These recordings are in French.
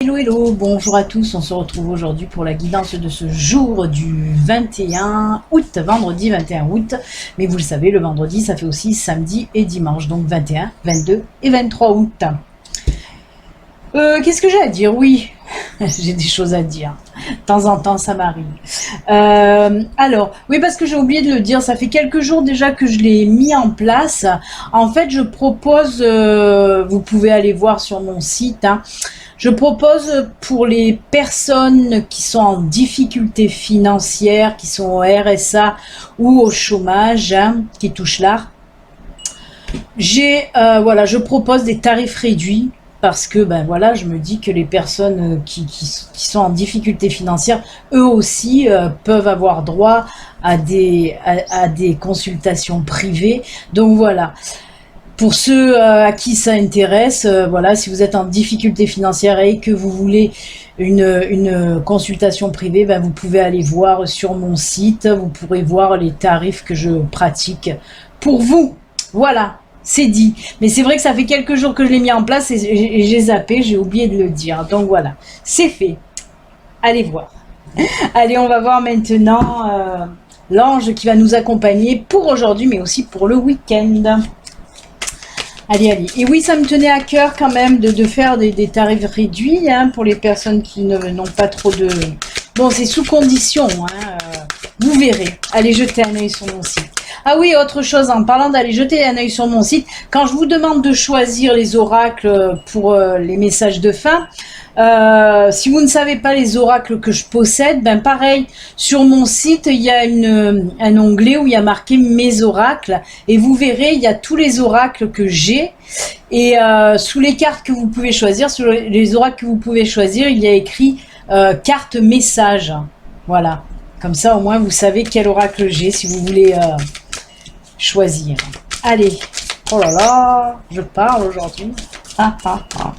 Hello, hello, bonjour à tous, on se retrouve aujourd'hui pour la guidance de ce jour du 21 août, vendredi 21 août, mais vous le savez, le vendredi ça fait aussi samedi et dimanche, donc 21, 22 et 23 août. Qu'est-ce que j'ai à dire? Oui, j'ai des choses à dire, de temps en temps ça m'arrive. Alors, oui, parce que j'ai oublié de le dire, ça fait quelques jours déjà que je l'ai mis en place. En fait, je propose, vous pouvez aller voir sur mon site, hein, je propose pour les personnes qui sont en difficulté financière, qui sont au RSA ou au chômage, hein, qui touchent l'art, voilà, je propose des tarifs réduits parce que ben voilà, je me dis que les personnes qui sont en difficulté financière, eux aussi peuvent avoir droit à des consultations privées. Donc voilà. Pour ceux à qui ça intéresse, voilà, si vous êtes en difficulté financière et que vous voulez une consultation privée, ben vous pouvez aller voir sur mon site, vous pourrez voir les tarifs que je pratique pour vous. Voilà, c'est dit. Mais c'est vrai que ça fait quelques jours que je l'ai mis en place et j'ai zappé, j'ai oublié de le dire. Donc voilà, c'est fait. Allez voir. Allez, on va voir maintenant l'ange qui va nous accompagner pour aujourd'hui, mais aussi pour le week-end. Allez, allez. Et oui, ça me tenait à cœur quand même de faire des tarifs réduits hein, pour les personnes qui n'ont pas trop de... Bon, c'est sous condition, hein, vous verrez. Allez jeter un œil sur mon site. Ah oui, autre chose, en parlant d'aller jeter un œil sur mon site, quand je vous demande de choisir les oracles pour les messages de fin, si vous ne savez pas les oracles que je possède, ben pareil, sur mon site, il y a un onglet où il y a marqué mes oracles et vous verrez, il y a tous les oracles que j'ai et sous les cartes que vous pouvez choisir, sur les oracles que vous pouvez choisir, il y a écrit carte message. Voilà, comme ça au moins vous savez quel oracle j'ai si vous voulez choisir. Allez, oh là là, je parle aujourd'hui. Ah, ah, ah.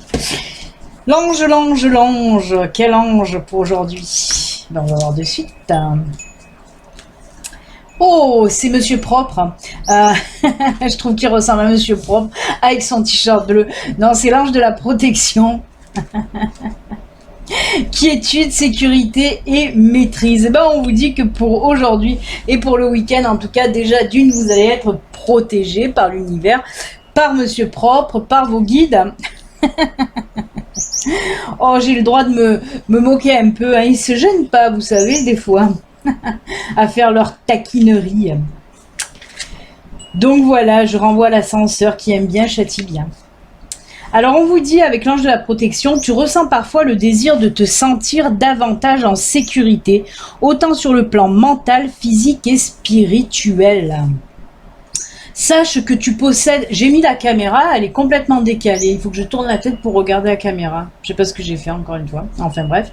L'ange, l'ange, l'ange, quel ange pour aujourd'hui? Ben, on va voir de suite. Oh, c'est Monsieur Propre. Je trouve qu'il ressemble à Monsieur Propre avec son t-shirt bleu. Non, c'est l'ange de la protection. Quiétude, sécurité et maîtrise. Et ben, on vous dit que pour aujourd'hui et pour le week-end, en tout cas, déjà d'une, vous allez être protégé par l'univers, par Monsieur Propre, par vos guides. Oh, j'ai le droit de me moquer un peu. Hein. Ils se gênent pas, vous savez, des fois, à faire leur taquinerie. Donc voilà, je renvoie l'ascenseur qui aime bien, châtie bien. Alors on vous dit, avec l'ange de la protection, tu ressens parfois le désir de te sentir davantage en sécurité, autant sur le plan mental, physique et spirituel. Sache que tu possèdes... J'ai mis la caméra, elle est complètement décalée. Il faut que je tourne la tête pour regarder la caméra. Je sais pas ce que j'ai fait encore une fois. Enfin bref.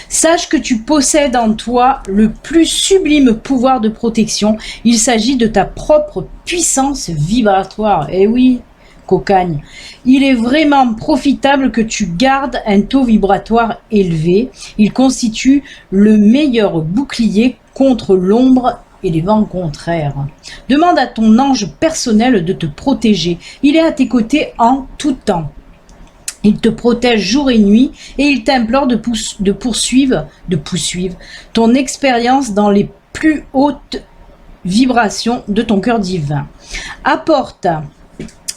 Sache que tu possèdes en toi le plus sublime pouvoir de protection. Il s'agit de ta propre puissance vibratoire. Eh oui, cocagne. Il est vraiment profitable que tu gardes un taux vibratoire élevé. Il constitue le meilleur bouclier contre l'ombre et les vents contraires. Demande à ton ange personnel de te protéger. Il est à tes côtés en tout temps. Il te protège jour et nuit et il t'implore de poursuivre ton expérience dans les plus hautes vibrations de ton cœur divin. Apporte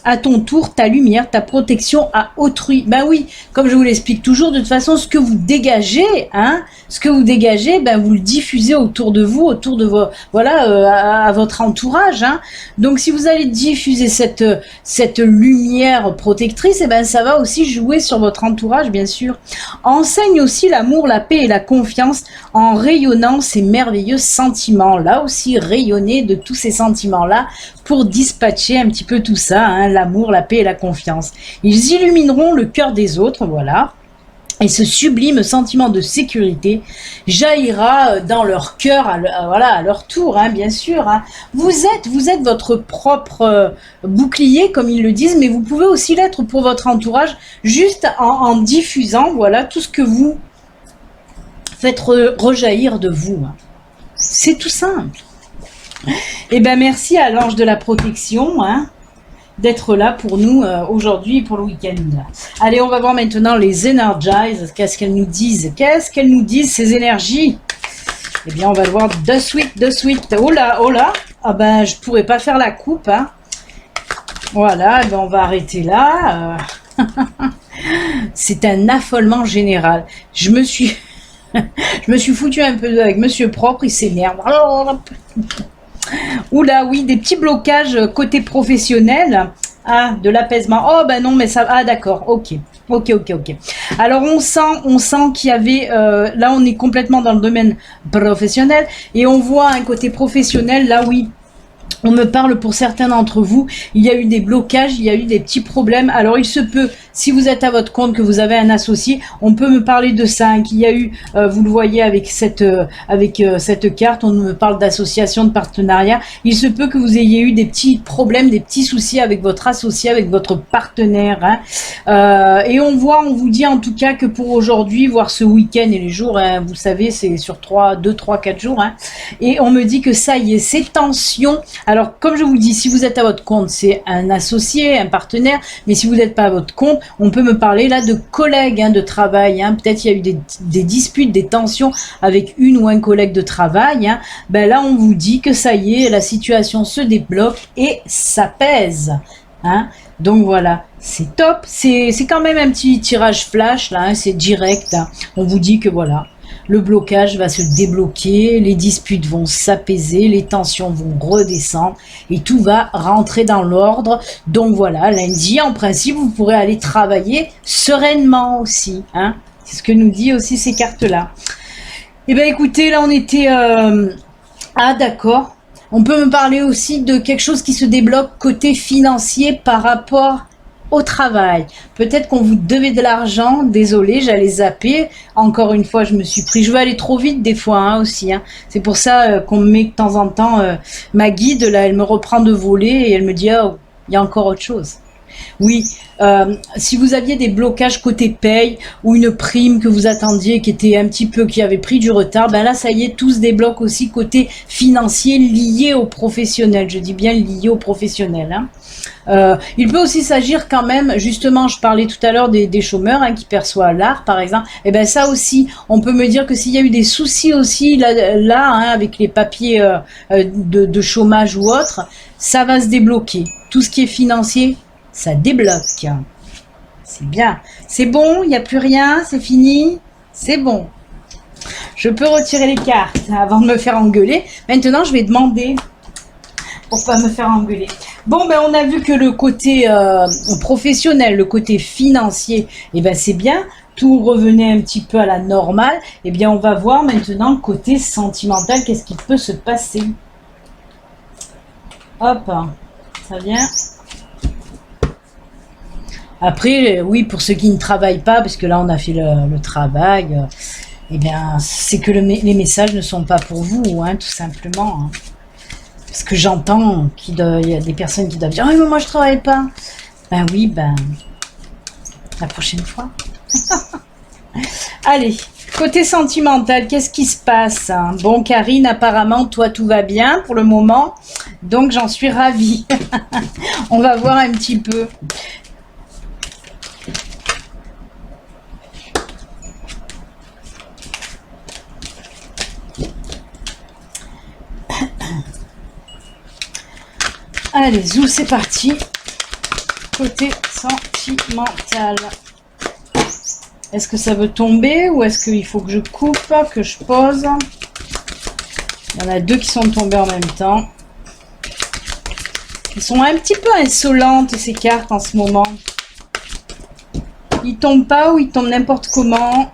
à ton tour ta lumière, ta protection à autrui. Ben oui, comme je vous l'explique toujours, de toute façon, ce que vous dégagez, hein, ben vous le diffusez autour de vous, autour de vos, voilà, à votre entourage. Hein. Donc, si vous allez diffuser cette lumière protectrice, ben ça va aussi jouer sur votre entourage, bien sûr. Enseigne aussi l'amour, la paix et la confiance en rayonnant ces merveilleux sentiments. Là aussi, rayonner de tous ces sentiments-là pour dispatcher un petit peu tout ça, hein, l'amour, la paix et la confiance. Ils illumineront le cœur des autres, voilà. Et ce sublime sentiment de sécurité jaillira dans leur cœur, voilà, à leur tour, hein, bien sûr. Hein. Vous êtes votre propre bouclier, comme ils le disent, mais vous pouvez aussi l'être pour votre entourage, juste en diffusant, voilà, tout ce que vous faites rejaillir de vous. Hein. C'est tout simple. Eh bien, merci à l'ange de la protection, hein. d'être là pour nous aujourd'hui pour le week-end. Allez, on va voir maintenant les Energize. Qu'est-ce qu'elles nous disent? Qu'est-ce qu'elles nous disent, ces énergies? Eh bien, on va le voir de suite, de suite. Oh là, oh là. Ah ben, je pourrais pas faire la coupe, hein. Voilà, ben on va arrêter là. C'est un affolement général. Je me suis foutu un peu avec Monsieur Propre, il s'énerve. Oula, oui, des petits blocages côté professionnel. Ah, de l'apaisement. Oh, ben non, mais ça... Ah, d'accord, ok. Ok. Alors, on sent qu'il y avait... là, on est complètement dans le domaine professionnel. Et on voit un côté professionnel, là, oui. On me parle pour certains d'entre vous, il y a eu des blocages, il y a eu des petits problèmes. Alors il se peut, si vous êtes à votre compte, que vous avez un associé, on peut me parler de ça, hein, qu'il y a eu, vous le voyez avec cette carte, on me parle d'association, de partenariat. Il se peut que vous ayez eu des petits problèmes, des petits soucis avec votre associé, avec votre partenaire. Hein. Et on vous dit en tout cas que pour aujourd'hui, voire ce week-end et les jours, hein, vous savez, c'est sur 2, 3, 4 jours. Hein, et on me dit que ça y est, ces tensions... Alors, comme je vous dis, si vous êtes à votre compte, c'est un associé, un partenaire. Mais si vous n'êtes pas à votre compte, on peut me parler là de collègues, hein, de travail. Hein. Peut-être il y a eu des disputes, des tensions avec une ou un collègue de travail. Hein. Ben là, on vous dit que ça y est, la situation se débloque et s'apaise. Hein. Donc voilà, c'est top. C'est quand même un petit tirage flash là. Hein. C'est direct. Hein. On vous dit que voilà. Le blocage va se débloquer, les disputes vont s'apaiser, les tensions vont redescendre et tout va rentrer dans l'ordre. Donc voilà, lundi, en principe, vous pourrez aller travailler sereinement aussi. Hein. C'est ce que nous dit aussi ces cartes-là. Eh bien écoutez, là on était... Ah d'accord. On peut me parler aussi de quelque chose qui se débloque côté financier par rapport au travail. Peut-être qu'on vous devait de l'argent, désolé, j'allais zapper. Encore une fois, je me suis pris. Je veux aller trop vite des fois hein, aussi. Hein. C'est pour ça qu'on me met de temps en temps ma guide, là, elle me reprend de voler et elle me dit oh, il y a encore autre chose. Oui, si vous aviez des blocages côté paye ou une prime que vous attendiez qui avait pris du retard, ben là ça y est, tout se débloque aussi côté financier lié au professionnel. Je dis bien lié au professionnel. Hein. Il peut aussi s'agir quand même, justement, je parlais tout à l'heure des chômeurs hein, qui perçoivent l'art, par exemple. Et ben ça aussi, on peut me dire que s'il y a eu des soucis aussi là hein, avec les papiers de chômage ou autre, ça va se débloquer. Tout ce qui est financier, ça débloque. C'est bien. C'est bon, il n'y a plus rien, c'est fini. C'est bon. Je peux retirer les cartes avant de me faire engueuler. Maintenant, je vais demander pour pas me faire engueuler. Bon, ben on a vu que le côté professionnel, le côté financier, eh ben c'est bien. Tout revenait un petit peu à la normale. Eh bien, on va voir maintenant le côté sentimental. Qu'est-ce qui peut se passer? Hop, ça vient. Après, oui, pour ceux qui ne travaillent pas, parce que là, on a fait le travail, eh bien, c'est que les messages ne sont pas pour vous, hein, tout simplement. Hein. Parce que j'entends qu'il y a des personnes qui doivent dire « Ah, mais moi, je travaille pas. » Ben oui, ben, la prochaine fois. Allez, côté sentimental, qu'est-ce qui se passe? Bon, Karine, apparemment, toi, tout va bien pour le moment. Donc, j'en suis ravie. On va voir un petit peu. Allez, zou, c'est parti. Côté sentimental. Est-ce que ça veut tomber ou est-ce qu'il faut que je coupe, que je pose? Il y en a deux qui sont tombés en même temps. Ils sont un petit peu insolentes, ces cartes, en ce moment. Ils tombent pas ou ils tombent n'importe comment.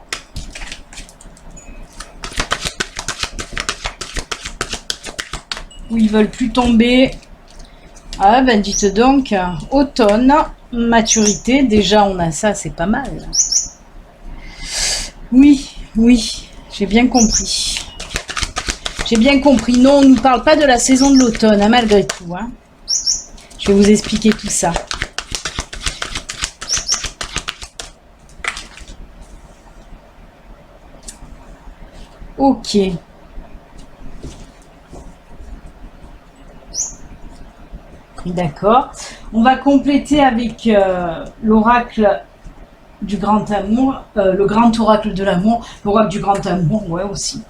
Ou ils veulent plus tomber. Ah ben dites donc, automne, maturité, déjà on a ça, c'est pas mal. Oui, oui, j'ai bien compris. J'ai bien compris. Non, on ne nous parle pas de la saison de l'automne, hein, malgré tout. Hein. Je vais vous expliquer tout ça. Ok. D'accord. On va compléter avec l'oracle du grand amour, le grand oracle de l'amour, l'oracle du grand amour, ouais aussi.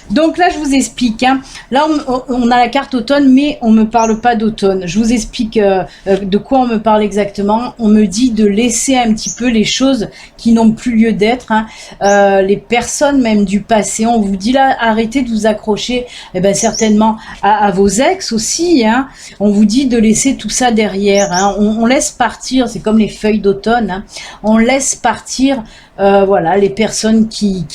Donc là, je vous explique. Hein. Là, on a la carte automne, mais on ne me parle pas d'automne. Je vous explique de quoi on me parle exactement. On me dit de laisser un petit peu les choses qui n'ont plus lieu d'être. Hein. Les personnes même du passé. On vous dit là, arrêtez de vous accrocher certainement à vos ex aussi. Hein. On vous dit de laisser tout ça derrière. Hein. On laisse partir, c'est comme les feuilles d'automne. Hein. On laisse partir voilà, les personnes qui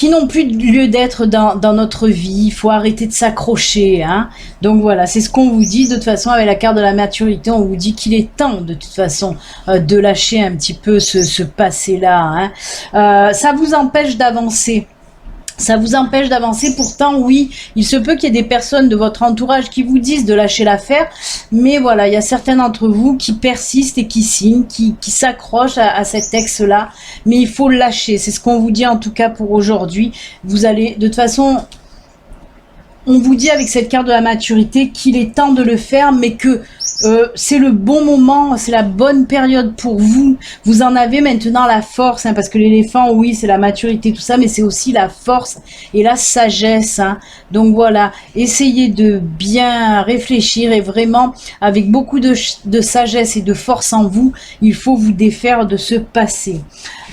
n'ont plus lieu d'être dans notre vie. Il faut arrêter de s'accrocher. Hein. Donc voilà, c'est ce qu'on vous dit. De toute façon, avec la carte de la maturité, on vous dit qu'il est temps de toute façon de lâcher un petit peu ce passé-là. Hein. Ça vous empêche d'avancer. Ça vous empêche d'avancer. Pourtant, oui, il se peut qu'il y ait des personnes de votre entourage qui vous disent de lâcher l'affaire. Mais voilà, il y a certains d'entre vous qui persistent et qui signent, qui s'accrochent à cet ex-là. Mais il faut le lâcher. C'est ce qu'on vous dit en tout cas pour aujourd'hui. Vous allez, de toute façon, on vous dit avec cette carte de la maturité qu'il est temps de le faire, mais que c'est le bon moment, c'est la bonne période pour vous. Vous en avez maintenant la force, hein, parce que l'éléphant, oui, c'est la maturité, tout ça, mais c'est aussi la force et la sagesse. Hein. Donc voilà, essayez de bien réfléchir et vraiment, avec beaucoup de sagesse et de force en vous, il faut vous défaire de ce passé.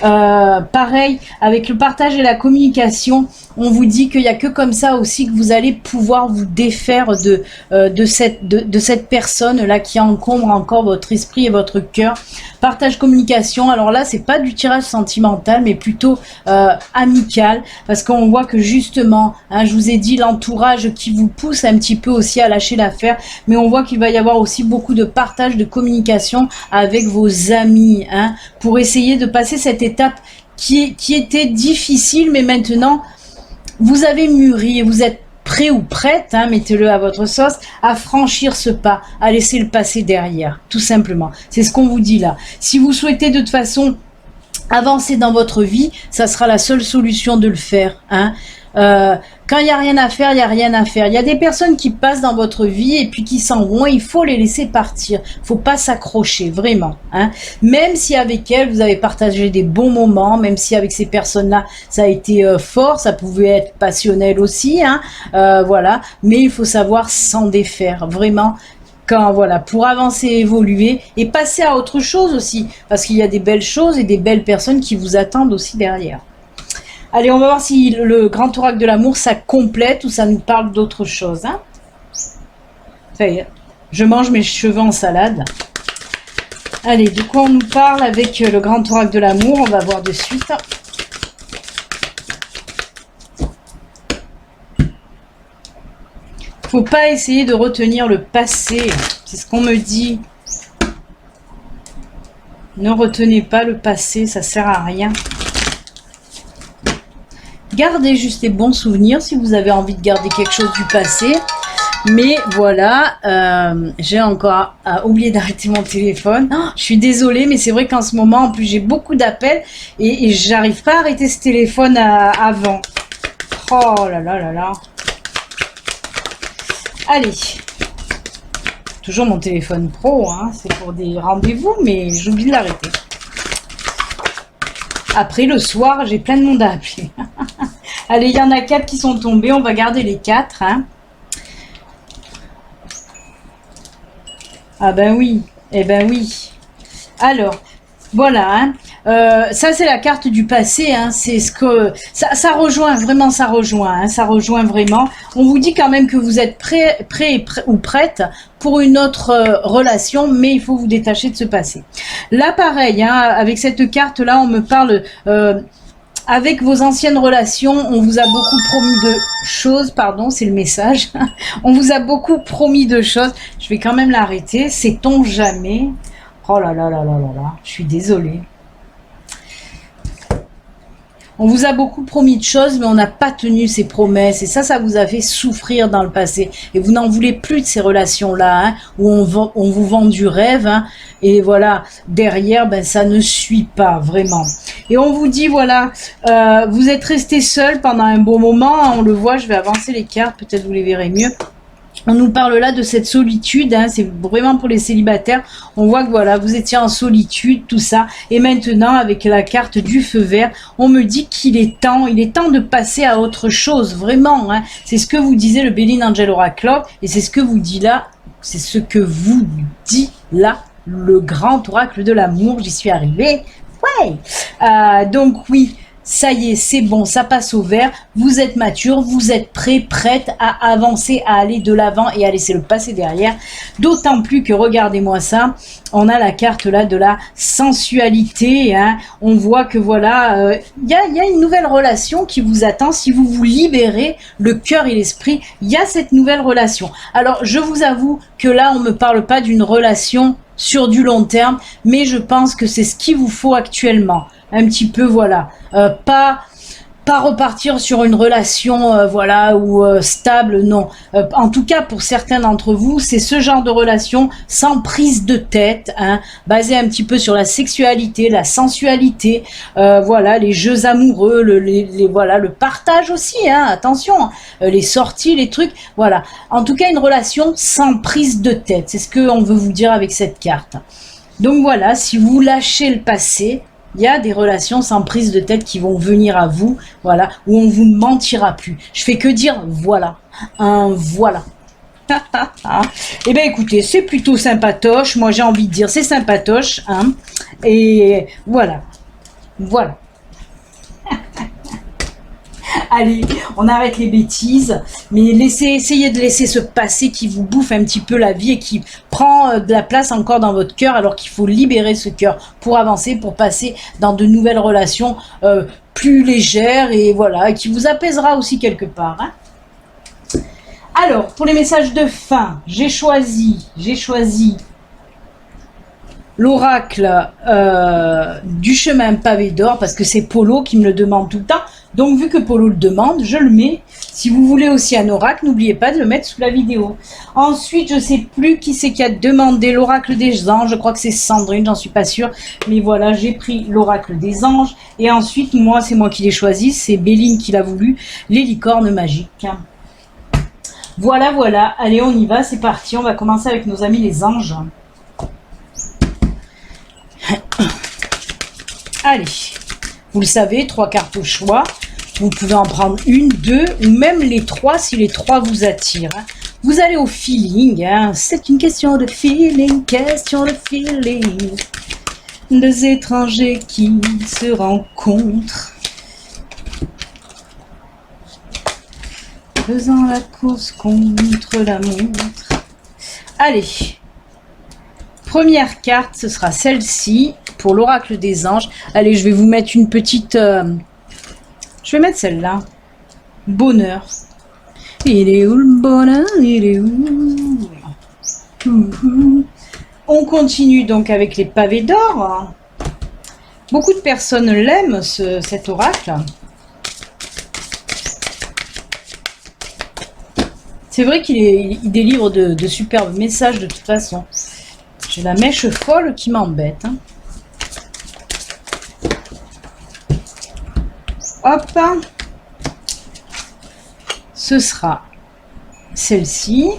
Pareil, avec le partage et la communication, on vous dit qu'il n'y a que comme ça aussi que vous allez pouvoir vous défaire de cette personne-là qui encombre encore votre esprit et votre cœur. Partage communication, alors là, c'est pas du tirage sentimental, mais plutôt amical, parce qu'on voit que justement, hein, je vous ai dit l'entourage qui vous pousse un petit peu aussi à lâcher l'affaire, mais on voit qu'il va y avoir aussi beaucoup de partage de communication avec vos amis, hein, pour essayer de passer cette étape qui était difficile, mais maintenant, vous avez mûri et vous êtes prêt ou prête, hein, mettez-le à votre sauce, à franchir ce pas, à laisser le passé derrière, tout simplement. C'est ce qu'on vous dit là. Si vous souhaitez de toute façon avancer dans votre vie, ça sera la seule solution de le faire. Hein. Quand il n'y a rien à faire, il n'y a rien à faire. Il y a des personnes qui passent dans votre vie et puis qui s'en vont. Il faut les laisser partir. Il ne faut pas s'accrocher, vraiment. Hein. Même si avec elles, vous avez partagé des bons moments, même si avec ces personnes-là, ça a été fort, ça pouvait être passionnel aussi. Hein. Voilà. Mais il faut savoir s'en défaire, vraiment. Quand, voilà, pour avancer, évoluer et passer à autre chose aussi. Parce qu'il y a des belles choses et des belles personnes qui vous attendent aussi derrière. Allez, on va voir si le grand oracle de l'amour, ça complète ou ça nous parle d'autre chose. Hein. Ça y est, je mange mes cheveux en salade. Allez, de quoi on nous parle avec le grand oracle de l'amour? On va voir de suite. Faut pas essayer de retenir le passé. C'est ce qu'on me dit. Ne retenez pas le passé, ça sert à rien. Gardez juste les bons souvenirs si vous avez envie de garder quelque chose du passé. Mais voilà, j'ai encore oublié d'arrêter mon téléphone. Oh, je suis désolée, mais c'est vrai qu'en ce moment, en plus, j'ai beaucoup d'appels et j'arrive pas à arrêter ce téléphone avant. Oh là là là là. Allez. Toujours mon téléphone pro, hein, c'est pour des rendez-vous, mais j'oublie de l'arrêter. Après, le soir, j'ai plein de monde à appeler. Allez, il y en a 4 qui sont tombés. On va garder les 4. Hein. Ah ben oui. Eh ben oui. Alors, voilà. Hein. Ça, c'est la carte du passé. Hein. C'est ce que ça rejoint. Vraiment, ça rejoint. Hein. Ça rejoint vraiment. On vous dit quand même que vous êtes prêt ou prête pour une autre relation, mais il faut vous détacher de ce passé. Là, pareil, hein, avec cette carte-là, on me parle avec vos anciennes relations, on vous a beaucoup promis de choses, pardon, c'est le message. On vous a beaucoup promis de choses. Je vais quand même l'arrêter, sait-on jamais. Oh là là là là là là, je suis désolée. On vous a beaucoup promis de choses, mais on n'a pas tenu ses promesses. Et ça vous a fait souffrir dans le passé. Et vous n'en voulez plus de ces relations-là, hein, où on vous vend du rêve. Hein, et voilà, derrière, ben, ça ne suit pas, vraiment. Et on vous dit, voilà, vous êtes resté seul pendant un bon moment. On le voit, je vais avancer les cartes, peut-être vous les verrez mieux. On nous parle là de cette solitude, hein, c'est vraiment pour les célibataires. On voit que voilà, vous étiez en solitude, tout ça. Et maintenant, avec la carte du feu vert, on me dit qu'il est temps de passer à autre chose, vraiment. Hein. C'est ce que vous disait le Béline Angel Oracle, et c'est ce que vous dit là, c'est ce que vous dit là, le grand oracle de l'amour. J'y suis arrivée. Ouais. Donc oui. Ça y est, c'est bon, ça passe au vert, vous êtes mature, vous êtes prêt, prête à avancer, à aller de l'avant et à laisser le passé derrière. D'autant plus que, regardez-moi ça, on a la carte là de la sensualité, hein. On voit que voilà, y a une nouvelle relation qui vous attend. Si vous vous libérez le cœur et l'esprit, il y a cette nouvelle relation. Alors, je vous avoue que là, on ne me parle pas d'une relation sur du long terme, mais je pense que c'est ce qu'il vous faut actuellement. Un petit peu, voilà, pas repartir sur une relation, voilà, ou stable, non. En tout cas, pour certains d'entre vous, c'est ce genre de relation sans prise de tête, hein, basée un petit peu sur la sexualité, la sensualité, voilà, les jeux amoureux, voilà, le partage aussi, hein, attention, les sorties, les trucs, voilà. En tout cas, une relation sans prise de tête, c'est ce qu'on veut vous dire avec cette carte. Donc voilà, si vous lâchez le passé, il y a des relations sans prise de tête qui vont venir à vous, voilà, où on vous mentira plus. Je fais que dire voilà, un voilà. Eh bien écoutez, c'est plutôt sympatoche, moi j'ai envie de dire c'est sympatoche, hein, et voilà, voilà. Allez, on arrête les bêtises, mais essayez de laisser ce passé qui vous bouffe un petit peu la vie et qui prend de la place encore dans votre cœur, alors qu'il faut libérer ce cœur pour avancer, pour passer dans de nouvelles relations plus légères et voilà, qui vous apaisera aussi quelque part. Hein. Alors, pour les messages de fin, j'ai choisi l'oracle du chemin pavé d'or, parce que c'est Polo qui me le demande tout le temps. Donc, vu que Polo le demande, je le mets. Si vous voulez aussi un oracle, n'oubliez pas de le mettre sous la vidéo. Ensuite, je ne sais plus qui c'est qui a demandé l'oracle des anges. Je crois que c'est Sandrine, j'en suis pas sûre. Mais voilà, j'ai pris l'oracle des anges. Et ensuite, moi, c'est moi qui l'ai choisi. C'est Béline qui l'a voulu. Les licornes magiques. Voilà, voilà. Allez, on y va. C'est parti. On va commencer avec nos amis les anges. Allez. Vous le savez, 3 cartes au choix. Vous pouvez en prendre une, 2 ou même les 3 si les 3 vous attirent. Vous allez au feeling. Hein. C'est une question de feeling, Deux étrangers qui se rencontrent. Faisant la course contre la montre. Allez. Première carte, ce sera celle-ci. Pour l'oracle des anges. Allez, je vais vous mettre une petite... Je vais mettre celle-là. Bonheur. Il est où le bonheur? Il est où? On continue donc avec les pavés d'or. Beaucoup de personnes l'aiment, cet oracle. C'est vrai qu'il délivre de superbes messages de toute façon. J'ai la mèche folle qui m'embête. Hein. Hop, ce sera celle-ci.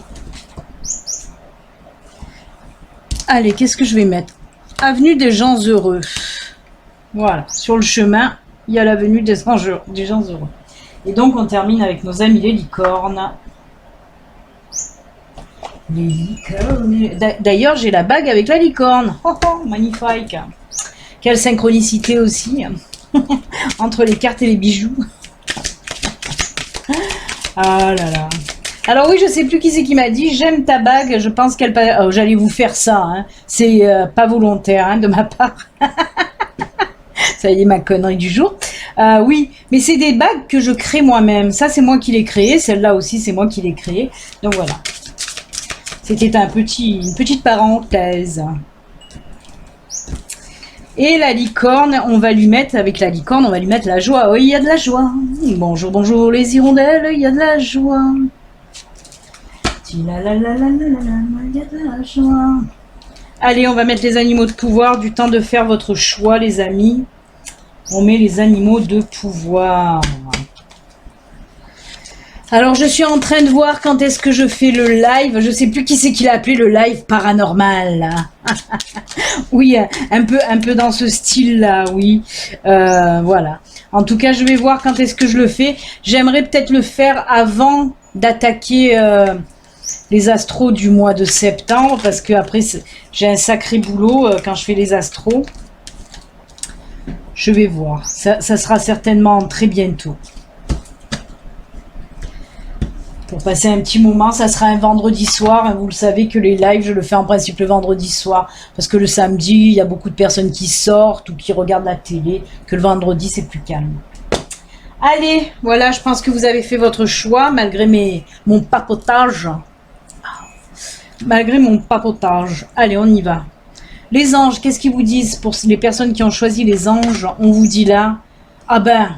Allez, qu'est-ce que je vais mettre? Avenue des gens heureux. Voilà, sur le chemin, il y a l'avenue des gens heureux. Et donc, on termine avec nos amis les licornes. Les licornes. D'ailleurs, j'ai la bague avec la licorne. Oh, oh, magnifique. Quelle synchronicité aussi. Entre les cartes et les bijoux. Ah là là. Alors oui, je sais plus qui c'est qui m'a dit, j'aime ta bague, je pense qu'elle... Oh, j'allais vous faire ça, hein. C'est pas volontaire hein, de ma part. Ça y est, ma connerie du jour. Oui, mais c'est des bagues que je crée moi-même. Ça, c'est moi qui l'ai créé. Celle-là aussi, c'est moi qui l'ai créée. Donc voilà. C'était une petite parenthèse. Et la licorne, on va lui mettre, avec la licorne, on va lui mettre la joie. Oui, il y a de la joie. Bonjour, bonjour les hirondelles, il y a de la joie. Il y a de la joie. Allez, on va mettre les animaux de pouvoir. Du temps de faire votre choix, les amis. On met les animaux de pouvoir. Alors, je suis en train de voir quand est-ce que je fais le live. Je sais plus qui c'est qui l'a appelé le live paranormal. Oui, un peu dans ce style-là, oui. Voilà. En tout cas, je vais voir quand est-ce que je le fais. J'aimerais peut-être le faire avant d'attaquer les astros du mois de septembre, parce que après j'ai un sacré boulot quand je fais les astros. Je vais voir. Ça sera certainement très bientôt. Pour passer un petit moment, ça sera un vendredi soir. Vous le savez que les lives, je le fais en principe le vendredi soir. Parce que le samedi, il y a beaucoup de personnes qui sortent ou qui regardent la télé. Que le vendredi, c'est plus calme. Allez, voilà, je pense que vous avez fait votre choix malgré mon papotage. Malgré mon papotage. Allez, on y va. Les anges, qu'est-ce qu'ils vous disent pour les personnes qui ont choisi les anges? On vous dit là, ah ben...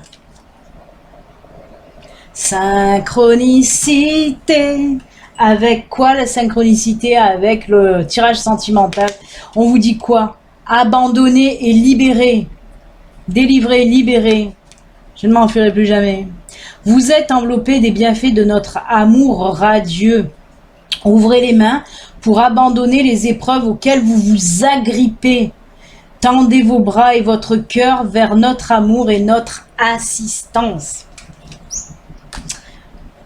Synchronicité. Avec quoi la synchronicité? Avec le tirage sentimental. On vous dit quoi? Abandonner et libérer. Délivrer, libérer. Je ne m'en ferai plus jamais. Vous êtes enveloppé des bienfaits de notre amour radieux. Ouvrez les mains pour abandonner les épreuves auxquelles vous vous agrippez. Tendez vos bras et votre cœur vers notre amour et notre assistance.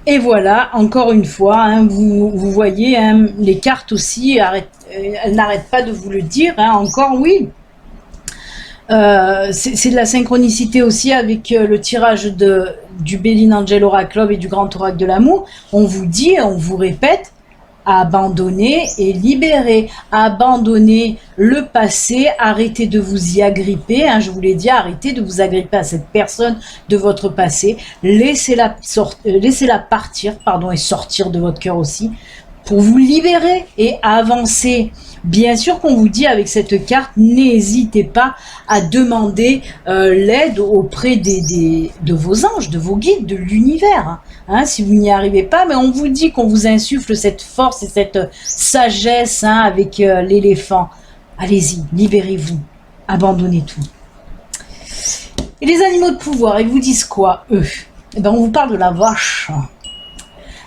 Et voilà, encore une fois, hein, vous voyez, hein, les cartes aussi, elles n'arrêtent pas de vous le dire, hein, encore oui. C'est de la synchronicité aussi avec le tirage du Béline Angel Oracle Club et du Grand Oracle de l'amour. On vous dit, on vous répète, abandonner et libérer. Abandonner le passé, arrêtez de vous y agripper, hein, je vous l'ai dit, arrêtez de vous agripper à cette personne de votre passé, laissez-la partir, pardon, et sortir de votre cœur aussi, pour vous libérer et avancer. Bien sûr qu'on vous dit avec cette carte, n'hésitez pas à demander l'aide auprès de vos anges, de vos guides, de l'univers. Hein, si vous n'y arrivez pas, mais on vous dit qu'on vous insuffle cette force et cette sagesse, hein, avec l'éléphant. Allez-y, libérez-vous, abandonnez tout. Et les animaux de pouvoir, ils vous disent quoi, eux? Eh ben, on vous parle de la vache.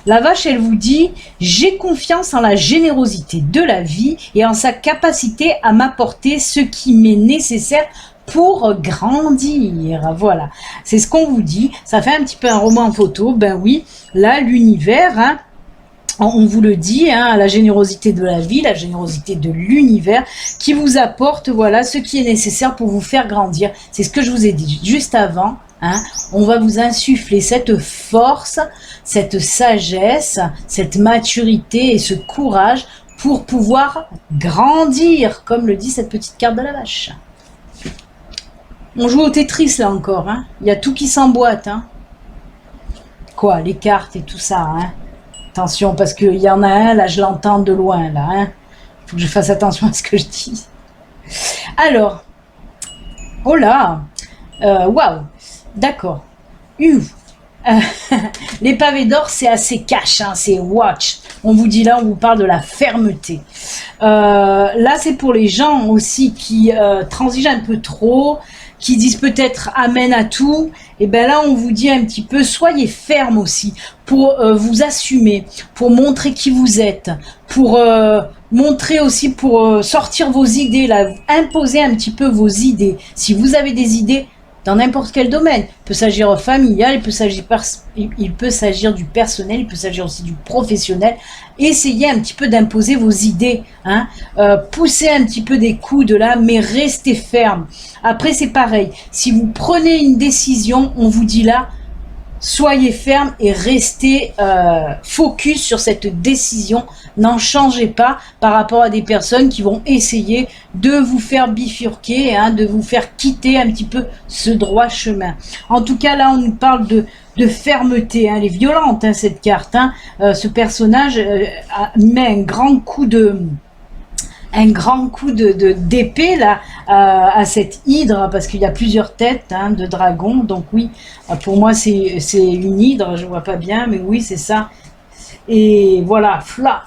La vache, elle vous dit « J'ai confiance en la générosité de la vie et en sa capacité à m'apporter ce qui m'est nécessaire pour grandir. » Voilà, c'est ce qu'on vous dit. Ça fait un petit peu un roman en photo. Ben oui, là, l'univers, hein, on vous le dit, hein, la générosité de la vie, la générosité de l'univers qui vous apporte, voilà, ce qui est nécessaire pour vous faire grandir. C'est ce que je vous ai dit juste avant. Hein, on va vous insuffler cette force, cette sagesse, cette maturité et ce courage pour pouvoir grandir, comme le dit cette petite carte de la vache. On joue au Tetris là encore, hein. Il y a tout qui s'emboîte. Hein. Quoi, les cartes et tout ça. Hein. Attention, parce qu'il y en a un, là je l'entends de loin. Là, hein. Faut que je fasse attention à ce que je dis. Alors, oh là, waouh. D'accord. Les pavés d'or, c'est assez cash, hein, c'est watch. On vous dit là, on vous parle de la fermeté. Là, c'est pour les gens aussi qui transigent un peu trop, qui disent peut-être amen à tout. Et bien là, on vous dit un petit peu, soyez ferme aussi pour vous assumer, pour montrer qui vous êtes, pour montrer aussi, pour sortir vos idées, là, imposer un petit peu vos idées. Si vous avez des idées, dans n'importe quel domaine. Il peut s'agir familial, il peut s'agir du personnel, il peut s'agir aussi du professionnel. Essayez un petit peu d'imposer vos idées, hein. Poussez un petit peu des coudes là, mais restez ferme. Après, c'est pareil. Si vous prenez une décision, on vous dit là, soyez ferme et restez focus sur cette décision. N'en changez pas par rapport à des personnes qui vont essayer de vous faire bifurquer, hein, de vous faire quitter un petit peu ce droit chemin. En tout cas, là, on nous parle de fermeté. Hein, elle est violente, hein, cette carte. Hein. Ce personnage met un grand coup d'épée là à cette hydre, parce qu'il y a plusieurs têtes, hein, de dragon. Donc oui, pour moi c'est une hydre, je vois pas bien, mais oui c'est ça. Et voilà, flaf,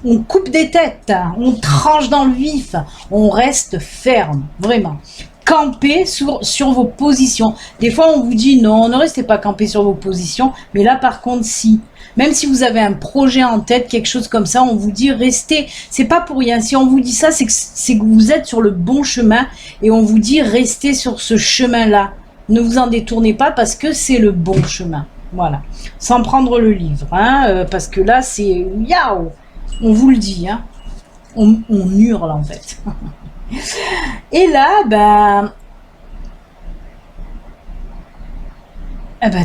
on coupe des têtes, hein, on tranche dans le vif, on reste ferme, vraiment. camper sur vos positions. Des fois, on vous dit non, ne restez pas campé sur vos positions, mais là, par contre, si. Même si vous avez un projet en tête, quelque chose comme ça, on vous dit restez. C'est pas pour rien. Si on vous dit ça, c'est que vous êtes sur le bon chemin et on vous dit restez sur ce chemin-là. Ne vous en détournez pas parce que c'est le bon chemin. Voilà. Sans prendre le livre, hein, parce que là, c'est yaou. On vous le dit, hein. On hurle en fait. Et là,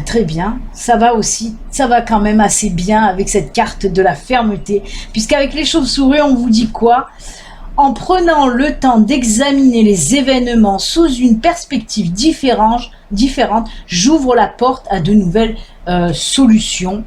très bien, ça va aussi, ça va quand même assez bien avec cette carte de la fermeté, puisqu'avec les chauves-souris, on vous dit quoi? En prenant le temps d'examiner les événements sous une perspective différente, j'ouvre la porte à de nouvelles solutions.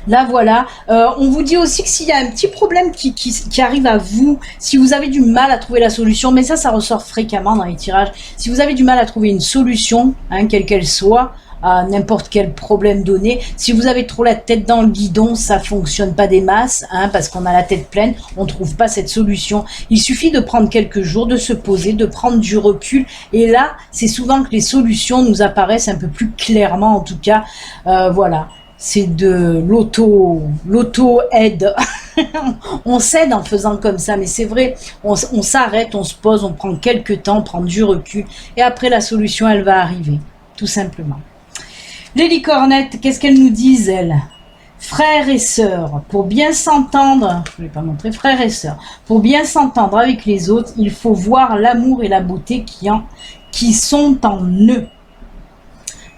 Là, voilà. On vous dit aussi que s'il y a un petit problème qui arrive à vous, si vous avez du mal à trouver la solution, mais ça ressort fréquemment dans les tirages, si vous avez du mal à trouver une solution, hein, quelle qu'elle soit, à n'importe quel problème donné, si vous avez trop la tête dans le guidon, ça fonctionne pas des masses, hein, parce qu'on a la tête pleine, on trouve pas cette solution. Il suffit de prendre quelques jours, de se poser, de prendre du recul, et là, c'est souvent que les solutions nous apparaissent un peu plus clairement, en tout cas, voilà. C'est de l'auto-aide. On s'aide en faisant comme ça, mais c'est vrai, on s'arrête, on se pose, on prend quelques temps, on prend du recul, et après la solution, elle va arriver, tout simplement. Les licornettes, qu'est-ce qu'elles nous disent, elles? Frères et sœurs, pour bien s'entendre, je ne vais pas montrer, frères et sœurs, pour bien s'entendre avec les autres, il faut voir l'amour et la beauté qui sont en eux.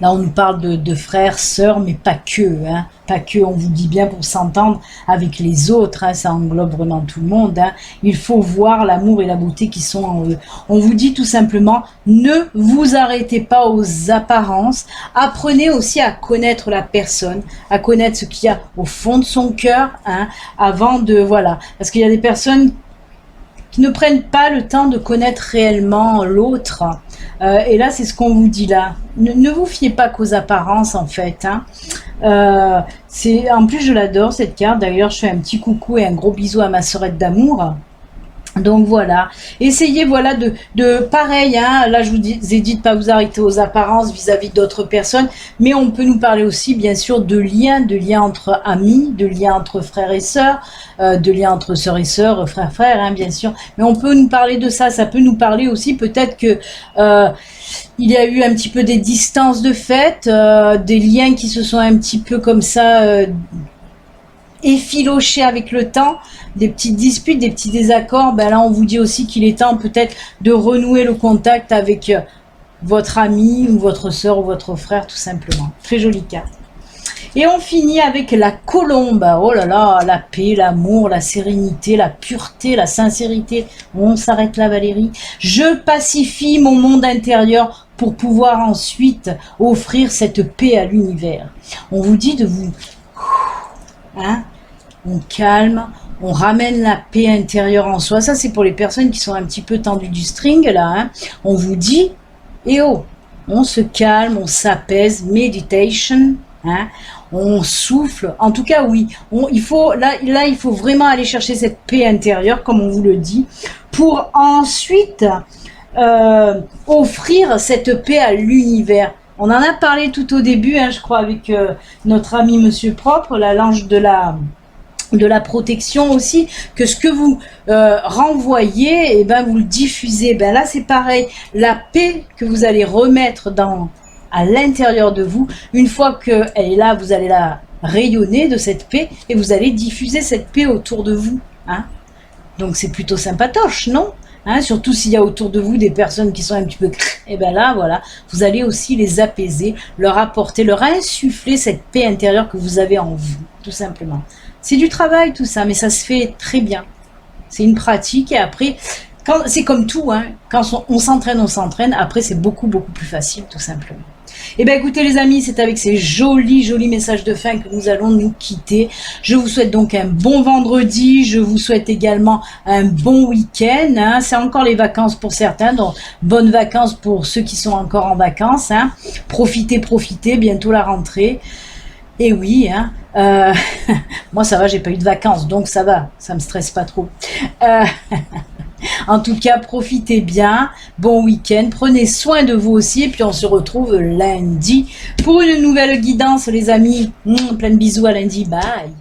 Là, on nous parle de frères, sœurs, mais pas que, hein. Pas que, on vous dit bien pour s'entendre avec les autres, hein, ça englobe vraiment tout le monde, hein. Il faut voir l'amour et la beauté qui sont en eux. On vous dit tout simplement, ne vous arrêtez pas aux apparences, apprenez aussi à connaître la personne, à connaître ce qu'il y a au fond de son cœur, hein, avant de, voilà. Parce qu'il y a des personnes qui ne prennent pas le temps de connaître réellement l'autre. Et là, c'est ce qu'on vous dit là. Ne vous fiez pas qu'aux apparences, en fait. Hein. En plus, je l'adore, cette carte. D'ailleurs, je fais un petit coucou et un gros bisou à ma sœurette d'amour. Donc voilà, essayez voilà de pareil, hein, là je vous ai dit de pas vous arrêter aux apparences vis-à-vis d'autres personnes, mais on peut nous parler aussi bien sûr de liens entre amis, de liens entre frères et sœurs, de liens entre sœurs et sœurs, frères, hein, bien sûr, mais on peut nous parler de ça, ça peut nous parler aussi peut-être que il y a eu un petit peu des distances de fait, des liens qui se sont un petit peu comme ça effilochés avec le temps, des petites disputes, des petits désaccords, ben là on vous dit aussi qu'il est temps peut-être de renouer le contact avec votre ami ou votre soeur ou votre frère tout simplement. Très jolie carte. Et on finit avec la colombe. Oh là là, la paix, l'amour, la sérénité, la pureté, la sincérité. On s'arrête là Valérie. Je pacifie mon monde intérieur pour pouvoir ensuite offrir cette paix à l'univers. On vous dit de vous... Hein, on calme, on ramène la paix intérieure en soi. Ça, c'est pour les personnes qui sont un petit peu tendues du string, là. Hein. On vous dit, eh oh, on se calme, on s'apaise, meditation, hein. On souffle. En tout cas, oui. Il faut vraiment aller chercher cette paix intérieure, comme on vous le dit, pour ensuite offrir cette paix à l'univers. On en a parlé tout au début, hein, je crois, avec notre ami Monsieur Propre, l'ange de la protection aussi, que ce que vous renvoyez, et ben vous le diffusez. Ben là c'est pareil, la paix que vous allez remettre à l'intérieur de vous, une fois qu'elle est là, vous allez la rayonner de cette paix et vous allez diffuser cette paix autour de vous. Hein. Donc c'est plutôt sympatoche, non? Hein, surtout s'il y a autour de vous des personnes qui sont un petit peu... Et bien là, voilà, vous allez aussi les apaiser, leur apporter, leur insuffler cette paix intérieure que vous avez en vous, tout simplement. C'est du travail tout ça, mais ça se fait très bien. C'est une pratique et après, c'est comme tout, hein, quand on s'entraîne, après c'est beaucoup plus facile, tout simplement. Et bien écoutez les amis, c'est avec ces jolis messages de fin que nous allons nous quitter. Je vous souhaite donc un bon vendredi, je vous souhaite également un bon week-end. Hein. C'est encore les vacances pour certains, donc bonnes vacances pour ceux qui sont encore en vacances. Hein. Profitez, bientôt la rentrée. Et oui, hein, moi ça va, j'ai pas eu de vacances, donc ça va, ça me stresse pas trop. En tout cas, profitez bien, bon week-end, prenez soin de vous aussi, et puis on se retrouve lundi pour une nouvelle guidance, les amis. Plein de bisous, à lundi, bye.